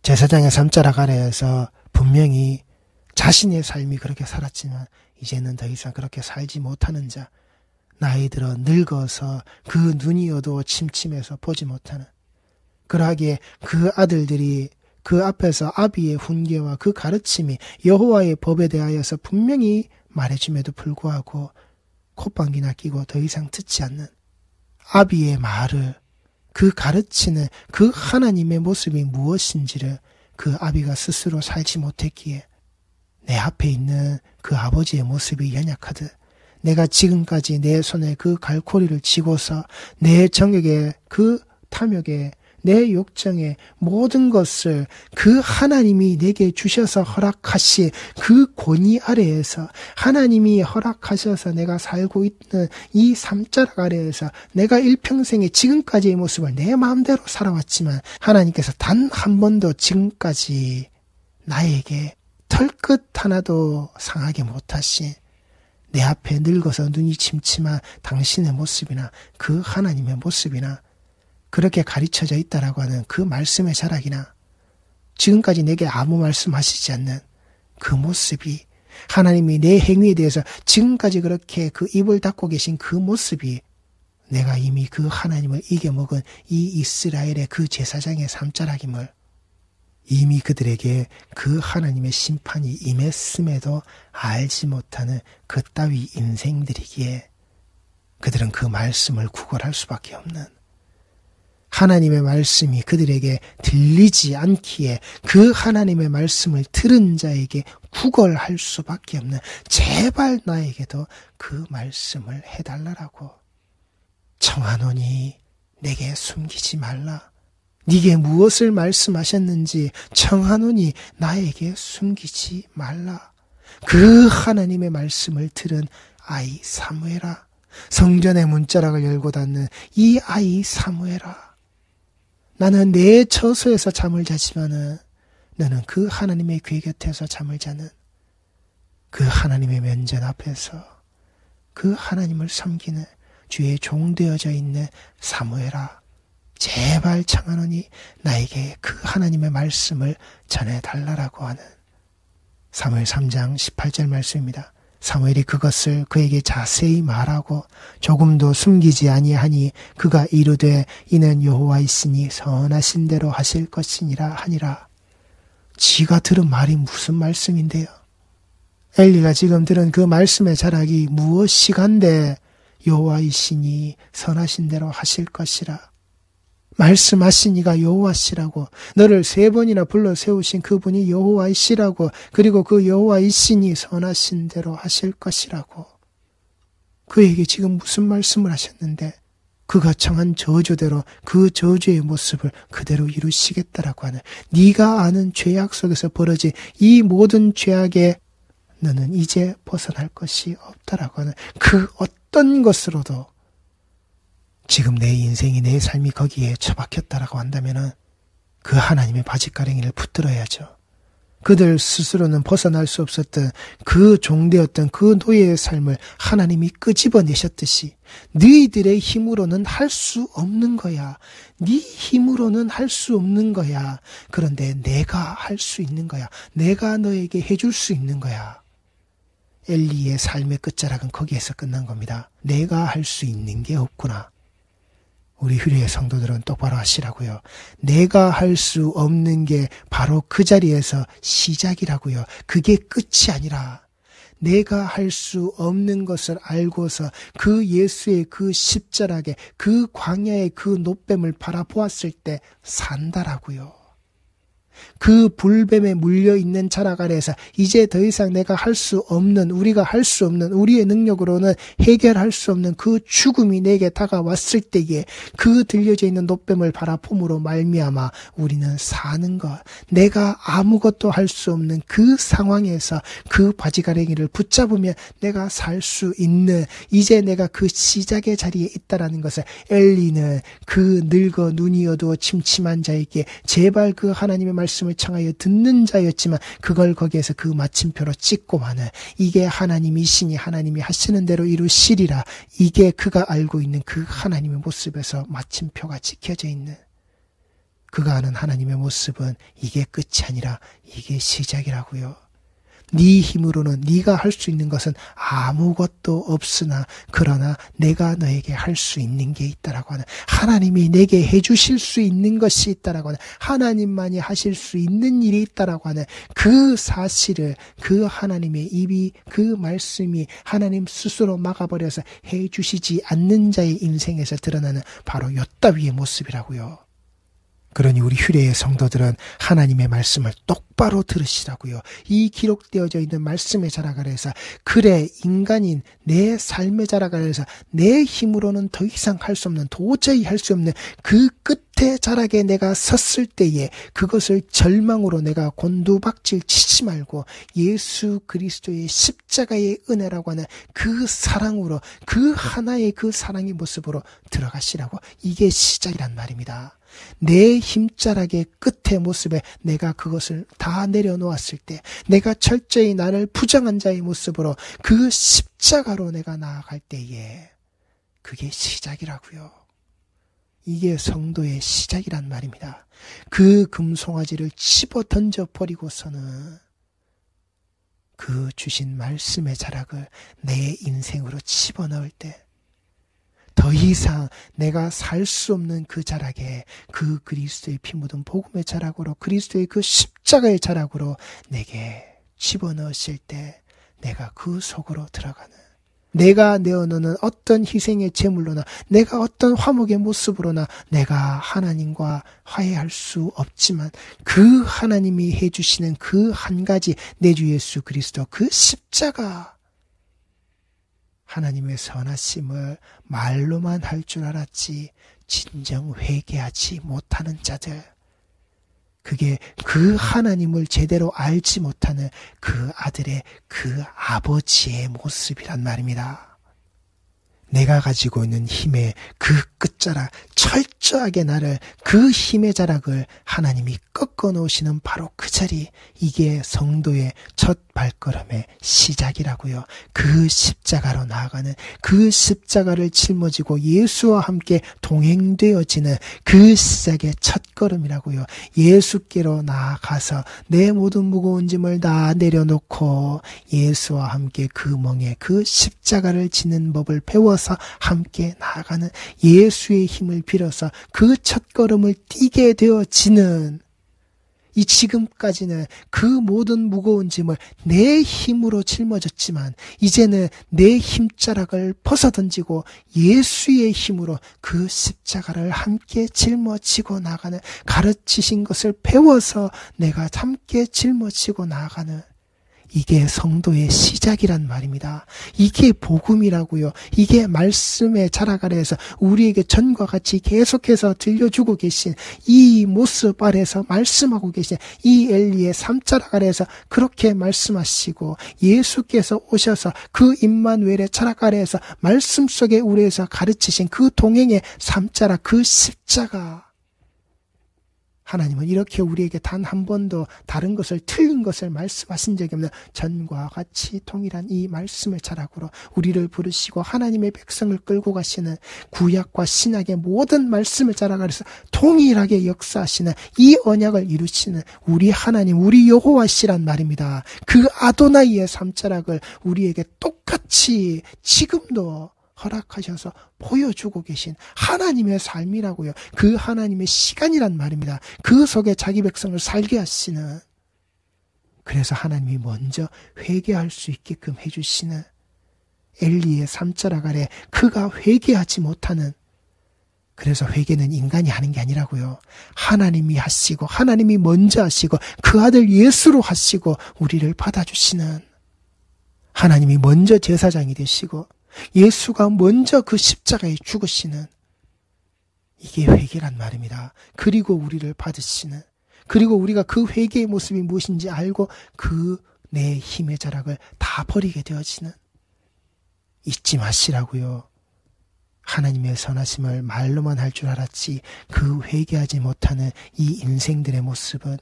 제사장의 삼자락 아래에서 분명히 자신의 삶이 그렇게 살았지만 이제는 더 이상 그렇게 살지 못하는 자, 나이 들어 늙어서 그 눈이어도 침침해서 보지 못하는, 그러하기에 그 아들들이 그 앞에서 아비의 훈계와 그 가르침이 여호와의 법에 대하여서 분명히 말해줌에도 불구하고 콧방귀나 끼고 더 이상 듣지 않는 아비의 말을, 그 가르치는 그 하나님의 모습이 무엇인지를 그 아비가 스스로 살지 못했기에 내 앞에 있는 그 아버지의 모습이 연약하듯 내가 지금까지 내 손에 그 갈고리를 쥐고서 내 정욕에, 그 탐욕에, 내 욕정에 모든 것을 그 하나님이 내게 주셔서 허락하신 그 권위 아래에서, 하나님이 허락하셔서 내가 살고 있는 이 삼자락 아래에서 내가 일평생에 지금까지의 모습을 내 마음대로 살아왔지만 하나님께서 단 한 번도 지금까지 나에게 털끝 하나도 상하게 못하신, 내 앞에 늙어서 눈이 침침한 당신의 모습이나 그 하나님의 모습이나 그렇게 가르쳐져 있다라고 하는 그 말씀의 자락이나 지금까지 내게 아무 말씀하시지 않는 그 모습이, 하나님이 내 행위에 대해서 지금까지 그렇게 그 입을 닫고 계신 그 모습이 내가 이미 그 하나님을 이겨먹은 이 이스라엘의 그 제사장의 삼자락임을, 이미 그들에게 그 하나님의 심판이 임했음에도 알지 못하는 그따위 인생들이기에 그들은 그 말씀을 구걸할 수밖에 없는, 하나님의 말씀이 그들에게 들리지 않기에 그 하나님의 말씀을 들은 자에게 구걸할 수밖에 없는, 제발 나에게도 그 말씀을 해달라라고 청하노니 내게 숨기지 말라. 네게 무엇을 말씀하셨는지 청하노니 나에게 숨기지 말라. 그 하나님의 말씀을 들은 아이 사무엘아, 성전의 문자락을 열고 닫는 이 아이 사무엘아, 나는 내 처소에서 잠을 자지만은 너는 그 하나님의 궤 곁에서 잠을 자는, 그 하나님의 면전 앞에서 그 하나님을 섬기는 주의 종되어져 있는 사무엘아, 제발 청하노니 나에게 그 하나님의 말씀을 전해달라라고 하는 사무엘 3장 18절 말씀입니다. 사무엘이 그것을 그에게 자세히 말하고 조금도 숨기지 아니하니 그가 이르되 이는 여호와이시니 선하신 대로 하실 것이니라 하니라. 지가 들은 말이 무슨 말씀인데요? 엘리가 지금 들은 그 말씀의 자락이 무엇이간데 여호와이시니 선하신 대로 하실 것이라. 말씀하신 이가 여호와시라고, 너를 3번이나 불러 세우신 그분이 여호와이시라고, 그리고 그 여호와이시니 선하신 대로 하실 것이라고. 그에게 지금 무슨 말씀을 하셨는데 그가 청한 저주대로 그 저주의 모습을 그대로 이루시겠다라고 하는, 네가 아는 죄악 속에서 벌어진 이 모든 죄악에 너는 이제 벗어날 것이 없다라고 하는, 그 어떤 것으로도 지금 내 인생이, 내 삶이 거기에 처박혔다라고 한다면은 그 하나님의 바짓가랭이를 붙들어야죠. 그들 스스로는 벗어날 수 없었던 그 종되었던 그 노예의 삶을 하나님이 끄집어내셨듯이 너희들의 힘으로는 할 수 없는 거야. 네 힘으로는 할 수 없는 거야. 그런데 내가 할 수 있는 거야. 내가 너에게 해줄 수 있는 거야. 엘리의 삶의 끝자락은 거기에서 끝난 겁니다. 내가 할 수 있는 게 없구나. 우리 휴리의 성도들은 똑바로 하시라고요. 내가 할 수 없는 게 바로 그 자리에서 시작이라고요. 그게 끝이 아니라 내가 할 수 없는 것을 알고서 그 예수의 그 십자락에, 그 광야의 그 노뱀을 바라보았을 때 산다라고요. 그 불뱀에 물려있는 자락 아래에서 이제 더 이상 내가 할 수 없는, 우리가 할 수 없는, 우리의 능력으로는 해결할 수 없는 그 죽음이 내게 다가왔을 때에 그 들려져 있는 노뱀을 바라봄으로 말미암아 우리는 사는 것, 내가 아무것도 할 수 없는 그 상황에서 그 바지가랭이를 붙잡으면 내가 살 수 있는, 이제 내가 그 시작의 자리에 있다라는 것을 엘리는 그 늙어 눈이 어두워 침침한 자에게 제발 그 하나님의 말씀을 청하여 듣는 자였지만 그걸 거기에서 그 마침표로 찍고만은 이게 하나님이시니 하나님이 하시는 대로 이루시리라. 이게 그가 알고 있는 그 하나님의 모습에서 마침표가 찍혀져 있는, 그가 아는 하나님의 모습은 이게 끝이 아니라 이게 시작이라고요. 네 힘으로는 네가 할 수 있는 것은 아무것도 없으나 그러나 내가 너에게 할 수 있는 게 있다라고 하는, 하나님이 내게 해주실 수 있는 것이 있다라고 하는, 하나님만이 하실 수 있는 일이 있다라고 하는 그 사실을, 그 하나님의 입이, 그 말씀이 하나님 스스로 막아버려서 해주시지 않는 자의 인생에서 드러나는 바로 요따위의 모습이라고요. 그러니 우리 휴례의 성도들은 하나님의 말씀을 똑바로 들으시라고요. 이 기록되어져 있는 말씀의 자락 아래에서, 그래 인간인 내 삶의 자락 아래에서 내 힘으로는 더 이상 할 수 없는, 도저히 할 수 없는 그 끝의 자락에 내가 섰을 때에 그것을 절망으로 내가 곤두박질 치지 말고 예수 그리스도의 십자가의 은혜라고 하는 그 사랑으로, 그 하나의 그 사랑의 모습으로 들어가시라고. 이게 시작이란 말입니다. 내 힘자락의 끝의 모습에 내가 그것을 다 내려놓았을 때, 내가 철저히 나를 부정한 자의 모습으로 그 십자가로 내가 나아갈 때에 그게 시작이라고요. 이게 성도의 시작이란 말입니다. 그 금송아지를 집어 던져 버리고서는 그 주신 말씀의 자락을 내 인생으로 집어넣을 때 더 이상 내가 살 수 없는 그 자락에, 그 그리스도의 피 묻은 복음의 자락으로, 그리스도의 그 십자가의 자락으로 내게 집어넣으실 때 내가 그 속으로 들어가는, 내가 내어놓는 어떤 희생의 제물로나 내가 어떤 화목의 모습으로나 내가 하나님과 화해할 수 없지만 그 하나님이 해주시는 그 한 가지, 내 주 예수 그리스도 그 십자가, 하나님의 선하심을 말로만 할 줄 알았지 진정 회개하지 못하는 자들, 그게 그 하나님을 제대로 알지 못하는 그 아들의, 그 아버지의 모습이란 말입니다. 내가 가지고 있는 힘의 그 끝자락, 철저하게 나를, 그 힘의 자락을 하나님이 꺾어 놓으시는 바로 그 자리, 이게 성도의 첫 발걸음의 시작이라고요. 그 십자가로 나아가는, 그 십자가를 짊어지고 예수와 함께 동행되어지는 그 시작의 첫걸음이라고요. 예수께로 나아가서 내 모든 무거운 짐을 다 내려놓고 예수와 함께 그 멍에 그 십자가를 지는 법을 배워서 함께 나아가는, 예수의 힘을 빌어서 그 첫걸음을 뛰게 되어지는, 이 지금까지는 그 모든 무거운 짐을 내 힘으로 짊어졌지만 이제는 내 힘자락을 벗어던지고 예수의 힘으로 그 십자가를 함께 짊어지고 나가는, 가르치신 것을 배워서 내가 함께 짊어지고 나가는, 이게 성도의 시작이란 말입니다. 이게 복음이라고요. 이게 말씀의 자락 아래에서 우리에게 전과 같이 계속해서 들려주고 계신 이 모습 아래에서 말씀하고 계신 이 엘리의 삼자락 아래에서 그렇게 말씀하시고, 예수께서 오셔서 그 임마누엘의 자락 아래에서 말씀 속에 우리에서 가르치신 그 동행의 삼자락, 그 십자가, 하나님은 이렇게 우리에게 단 한 번도 다른 것을, 틀린 것을 말씀하신 적이 없는 전과 같이 동일한 이 말씀의 자락으로 우리를 부르시고 하나님의 백성을 끌고 가시는, 구약과 신약의 모든 말씀의 자락 아래서 동일하게 역사하시는 이 언약을 이루시는 우리 하나님, 우리 여호와시란 말입니다. 그 아도나이의 삼자락을 우리에게 똑같이 지금도 허락하셔서 보여주고 계신 하나님의 삶이라고요. 그 하나님의 시간이란 말입니다. 그 속에 자기 백성을 살게 하시는, 그래서 하나님이 먼저 회개할 수 있게끔 해주시는 엘리의 삼자락 아래 그가 회개하지 못하는, 그래서 회개는 인간이 하는 게 아니라고요. 하나님이 하시고, 하나님이 먼저 하시고 그 아들 예수로 하시고 우리를 받아주시는, 하나님이 먼저 제사장이 되시고 예수가 먼저 그 십자가에 죽으시는, 이게 회개란 말입니다. 그리고 우리를 받으시는, 그리고 우리가 그 회개의 모습이 무엇인지 알고 그 내 힘의 자락을 다 버리게 되어지는, 잊지 마시라고요. 하나님의 선하심을 말로만 할 줄 알았지 그 회개하지 못하는 이 인생들의 모습은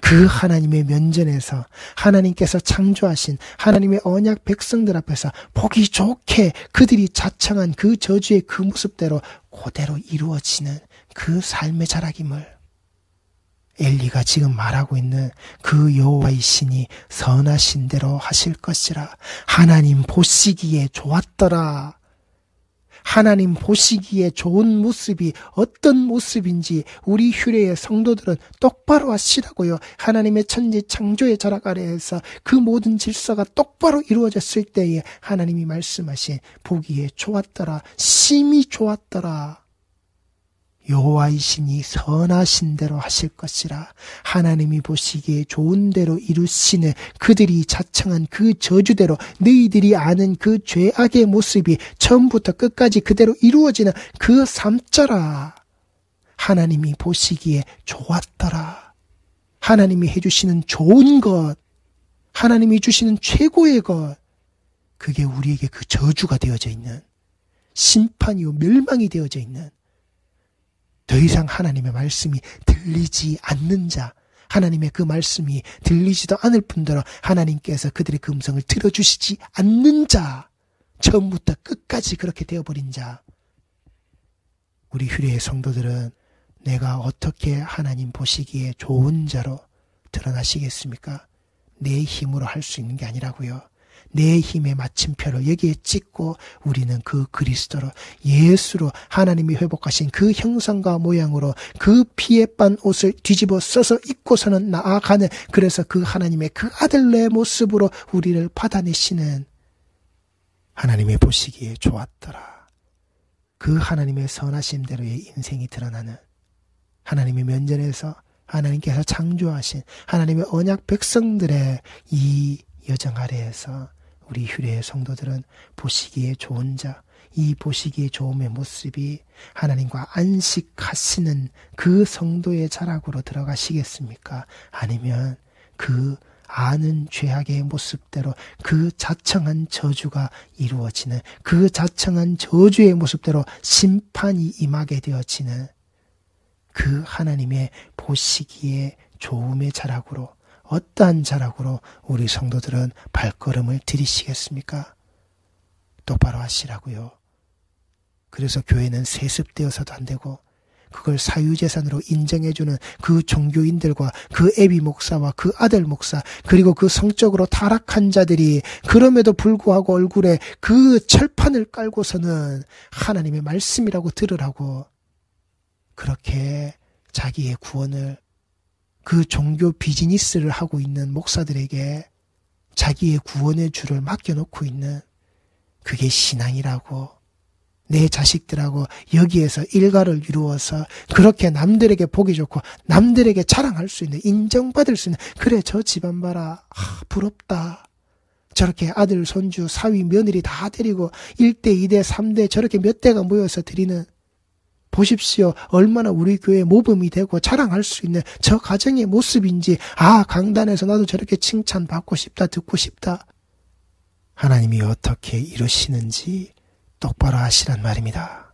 그 하나님의 면전에서 하나님께서 창조하신 하나님의 언약 백성들 앞에서 보기 좋게 그들이 자청한 그 저주의 그 모습대로 그대로 이루어지는 그 삶의 자락임을 엘리가 지금 말하고 있는 그 여호와의 신이 선하신 대로 하실 것이라. 하나님 보시기에 좋았더라. 하나님 보시기에 좋은 모습이 어떤 모습인지 우리 휴례의 성도들은 똑바로 하시라고요. 하나님의 천지 창조의 자락 아래에서 그 모든 질서가 똑바로 이루어졌을 때에 하나님이 말씀하신 보기에 좋았더라, 심히 좋았더라. 여호와의 신이 선하신 대로 하실 것이라. 하나님이 보시기에 좋은 대로 이루시는 그들이 자청한 그 저주대로 너희들이 아는 그 죄악의 모습이 처음부터 끝까지 그대로 이루어지는 그 삶자라. 하나님이 보시기에 좋았더라. 하나님이 해주시는 좋은 것, 하나님이 주시는 최고의 것, 그게 우리에게 그 저주가 되어져 있는, 심판이요 멸망이 되어져 있는, 더 이상 하나님의 말씀이 들리지 않는 자, 하나님의 그 말씀이 들리지도 않을 뿐더러 하나님께서 그들의 그 음성을 들어주시지 않는 자, 처음부터 끝까지 그렇게 되어버린 자. 우리 휴례의 성도들은 내가 어떻게 하나님 보시기에 좋은 자로 드러나시겠습니까? 내 힘으로 할 수 있는 게 아니라고요. 내 힘의 마침표를 여기에 찍고 우리는 그 그리스도로, 예수로, 하나님이 회복하신 그 형상과 모양으로 그 피에 빤 옷을 뒤집어 써서 입고서는 나아가는, 그래서 그 하나님의 그 아들의 모습으로 우리를 받아내시는, 하나님의 보시기에 좋았더라. 그 하나님의 선하신 대로의 인생이 드러나는, 하나님의 면전에서 하나님께서 창조하신 하나님의 언약 백성들의 이 여정 아래에서 우리 휴례의 성도들은 보시기에 좋은 자, 이 보시기에 좋음의 모습이 하나님과 안식하시는 그 성도의 자락으로 들어가시겠습니까? 아니면 그 아는 죄악의 모습대로 그 자청한 저주가 이루어지는, 그 자청한 저주의 모습대로 심판이 임하게 되어지는 그 하나님의 보시기에 좋음의 자락으로, 어떠한 자락으로 우리 성도들은 발걸음을 들이시겠습니까? 똑바로 하시라고요. 그래서 교회는 세습되어서도 안 되고, 그걸 사유재산으로 인정해주는 그 종교인들과 그 애비 목사와 그 아들 목사, 그리고 그 성적으로 타락한 자들이 그럼에도 불구하고 얼굴에 그 철판을 깔고서는 하나님의 말씀이라고 들으라고, 그렇게 자기의 구원을 그 종교 비즈니스를 하고 있는 목사들에게 자기의 구원의 줄을 맡겨놓고 있는, 그게 신앙이라고, 내 자식들하고 여기에서 일가를 이루어서 그렇게 남들에게 보기 좋고 남들에게 자랑할 수 있는, 인정받을 수 있는, 그래 저 집안 봐라, 부럽다. 저렇게 아들, 손주, 사위, 며느리 다 데리고 1대, 2대, 3대 저렇게 몇 대가 모여서 드리는, 보십시오. 얼마나 우리 교회에 모범이 되고 자랑할 수 있는 저 가정의 모습인지, 강단에서 나도 저렇게 칭찬받고 싶다, 듣고 싶다. 하나님이 어떻게 이루시는지 똑바로 하시란 말입니다.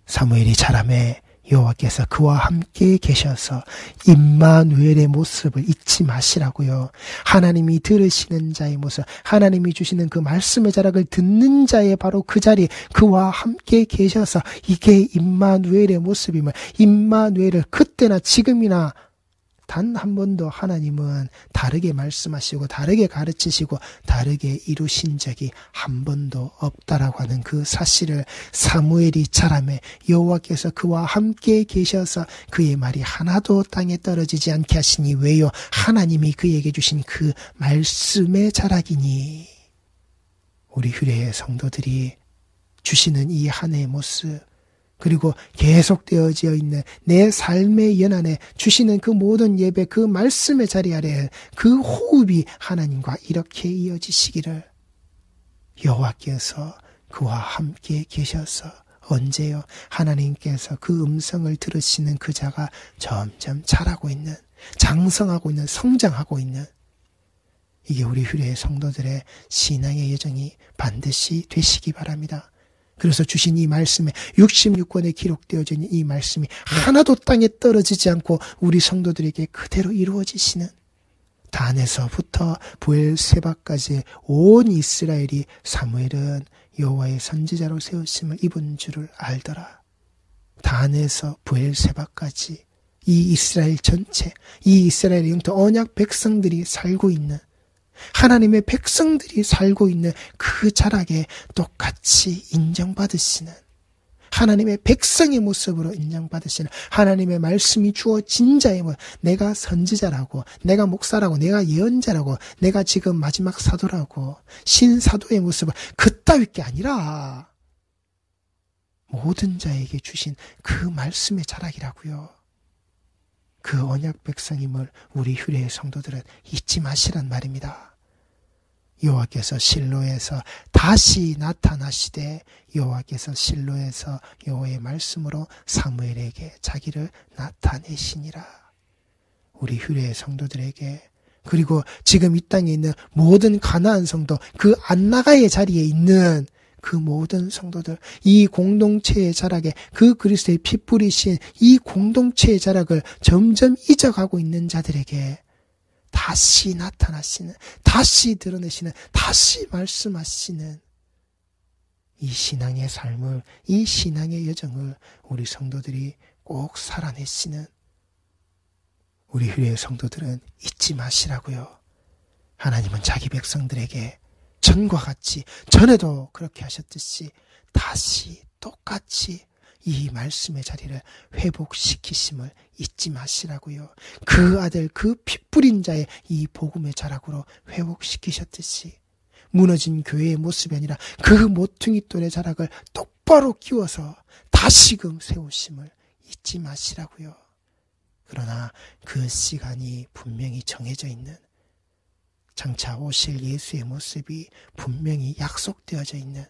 사무엘이 자라매 여호와께서 그와 함께 계셔서 임마누엘의 모습을 잊지 마시라고요. 하나님이 들으시는 자의 모습, 하나님이 주시는 그 말씀의 자락을 듣는 자의 바로 그 자리, 그와 함께 계셔서, 이게 임마누엘의 모습임을, 임마누엘을 그때나 지금이나 단 한 번도 하나님은 다르게 말씀하시고 다르게 가르치시고 다르게 이루신 적이 한 번도 없다라고 하는 그 사실을 사무엘이 자라매 여호와께서 그와 함께 계셔서 그의 말이 하나도 땅에 떨어지지 않게 하시니 왜요? 하나님이 그에게 주신 그 말씀의 자락이니. 우리 휴례의 성도들이 주시는 이 한 해의 모습, 그리고 계속되어져 있는 내 삶의 연안에 주시는 그 모든 예배, 그 말씀의 자리 아래 그 호흡이 하나님과 이렇게 이어지시기를, 여호와께서 그와 함께 계셔서, 언제요? 하나님께서 그 음성을 들으시는 그 자가 점점 자라고 있는, 장성하고 있는, 성장하고 있는, 이게 우리 휴례의 성도들의 신앙의 여정이 반드시 되시기 바랍니다. 그래서 주신 이 말씀에 66권에 기록되어져 있는 이 말씀이 하나도 땅에 떨어지지 않고 우리 성도들에게 그대로 이루어지시는, 단에서부터 부엘세바까지 온 이스라엘이 사무엘은 여호와의 선지자로 세우심을 입은 줄을 알더라. 단에서 부엘세바까지 이 이스라엘 전체, 이 이스라엘 영토 언약 백성들이 살고 있는, 하나님의 백성들이 살고 있는 그 자락에 똑같이 인정받으시는, 하나님의 백성의 모습으로 인정받으시는, 하나님의 말씀이 주어진 자의 모습, 내가 선지자라고, 내가 목사라고, 내가 예언자라고, 내가 지금 마지막 사도라고, 신사도의 모습을 그따위 게 아니라 모든 자에게 주신 그 말씀의 자락이라고요. 그 언약 백성임을 우리 휴례의 성도들은 잊지 마시란 말입니다. 여호와께서 실로에서 다시 나타나시되, 여호와께서 실로에서 여호와의 말씀으로 사무엘에게 자기를 나타내시니라. 우리 휴례의 성도들에게, 그리고 지금 이 땅에 있는 모든 가나안 성도, 그 안나가의 자리에 있는 그 모든 성도들, 이 공동체의 자락에, 그 그리스도의 피 뿌리신 이 공동체의 자락을 점점 잊어가고 있는 자들에게 다시 나타나시는, 다시 드러내시는, 다시 말씀하시는 이 신앙의 삶을, 이 신앙의 여정을 우리 성도들이 꼭 살아내시는, 우리 휴례의 성도들은 잊지 마시라고요. 하나님은 자기 백성들에게 전과 같이, 전에도 그렇게 하셨듯이 다시 똑같이 이 말씀의 자리를 회복시키심을 잊지 마시라고요. 그 아들, 그 핏뿌린 자의 이 복음의 자락으로 회복시키셨듯이 무너진 교회의 모습이 아니라 그 모퉁이 돌의 자락을 똑바로 끼워서 다시금 세우심을 잊지 마시라고요. 그러나 그 시간이 분명히 정해져 있는, 장차 오실 예수의 모습이 분명히 약속되어져 있는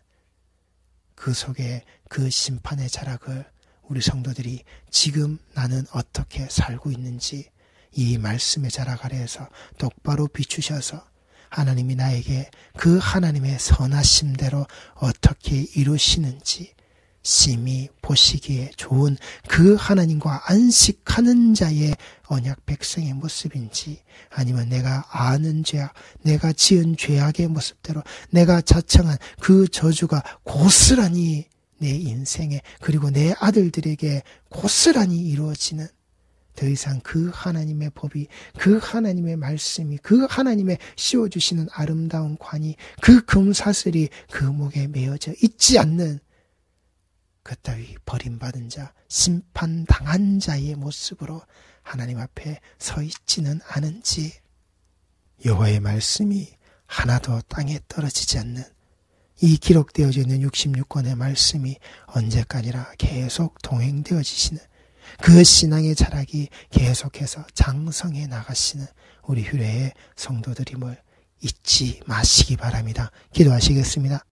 그 속에 그 심판의 자락을 우리 성도들이 지금 나는 어떻게 살고 있는지 이 말씀의 자락 아래에서 똑바로 비추셔서 하나님이 나에게 그 하나님의 선하심대로 어떻게 이루시는지 심히 보시기에 좋은 그 하나님과 안식하는 자의 언약 백성의 모습인지, 아니면 내가 아는 죄악, 내가 지은 죄악의 모습대로 내가 자청한 그 저주가 고스란히 내 인생에, 그리고 내 아들들에게 고스란히 이루어지는, 더 이상 그 하나님의 법이, 그 하나님의 말씀이, 그 하나님의 씌워주시는 아름다운 관이, 그 금사슬이 그 목에 메어져 있지 않는 그따위 버림받은 자, 심판당한 자의 모습으로 하나님 앞에 서 있지는 않은지, 여호와의 말씀이 하나도 땅에 떨어지지 않는 이 기록되어져 있는 66권의 말씀이 언제까지나 계속 동행되어지시는 그 신앙의 자락이 계속해서 장성해 나가시는 우리 휴례의 성도들임을 잊지 마시기 바랍니다. 기도하시겠습니다.